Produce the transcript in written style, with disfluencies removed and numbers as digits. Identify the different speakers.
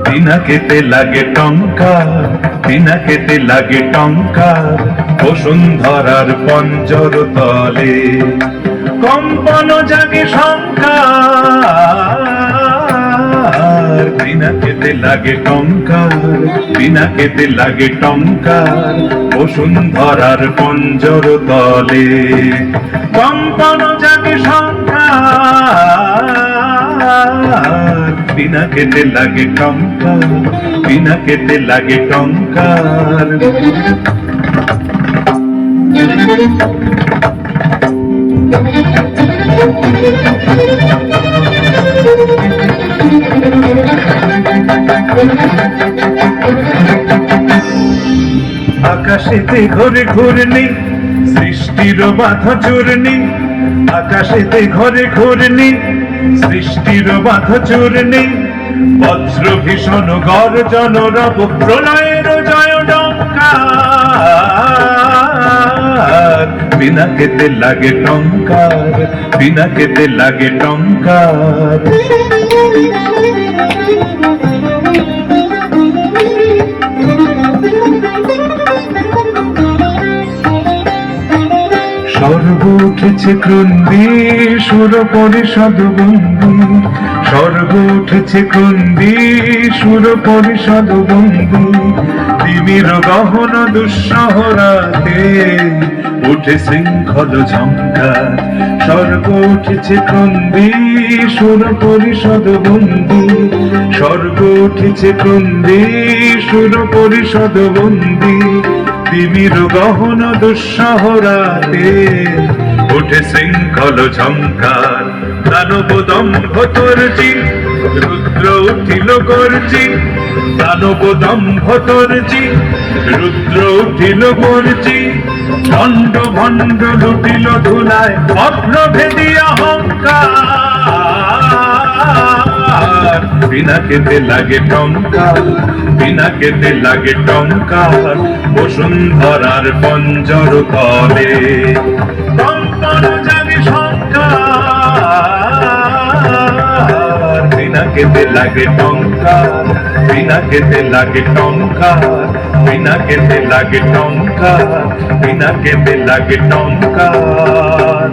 Speaker 1: বিনা খেতে লাগে টঙ্কা, বিনা খেতে লাগে টঙ্কা, বসুন্ধরার পঞ্জর তলে কম্পন জাগে শঙ্কার। বিনা খেতে লাগে টঙ্কার, বিনা খেতে লাগে টঙ্কার, বসুন্ধরার পঞ্জর তলে কম্পন জাগে শঙ্কার। বিনা খেতে লাগে টঙ্কার, বিনা খেতে লাগে টঙ্কার। আকাশেতে ঘরে ঘূর্ণি, সৃষ্টির বাধা চূর্ণি। আকাশেতে ঘরে ঘূর্ণি, সৃষ্টির বাধা চূর্ণি। বজ্র ভীষণ গর্জন রব, প্রলয়ের জয় টঙ্কার। বিনা খেতে লাগে টঙ্কার, বিনা খেতে লাগে টঙ্কার। স্বর্গ উঠেছে ক্রন্দী, সুর পরিষদ বন্দী। স্বর্গ উঠেছে ক্রন্দী, সুর পরিষদ বন্দী। তিমির গহন দুঃসহরাতে উঠে শৃঙ্খল ঝঙ্কার। স্বর্গ উঠেছে ক্রন্দী, সুর পরিষদ বন্দী। স্বর্গ উঠেছে ক্রন্দী, সুর পরিষদ বন্দী। তিমির গহন দুঃসহরাতে উঠে শৃঙ্খল ঝঙ্কার। দানব দম্ভ তর্জি, রুদ্র উঠিল গর্জি। দানব দম্ভ তর্জি, রুদ্র উঠিল গর্জি। ভণ্ড ভণ্ড লুটিল ধুলায় অভ্রভেদী অহংকার। বিনা খেতে লাগে টঙ্কার, বিনা খেতে লাগে টঙ্কার, বসুন্ধরার পঞ্জর তলে কম্পন জাগে শঙ্কার। বিনা খেতে লাগে টঙ্কার, বিনা খেতে লাগে টঙ্কার, বিনা খেতে লাগে টঙ্কার, বিনা খেতে লাগে টঙ্কার।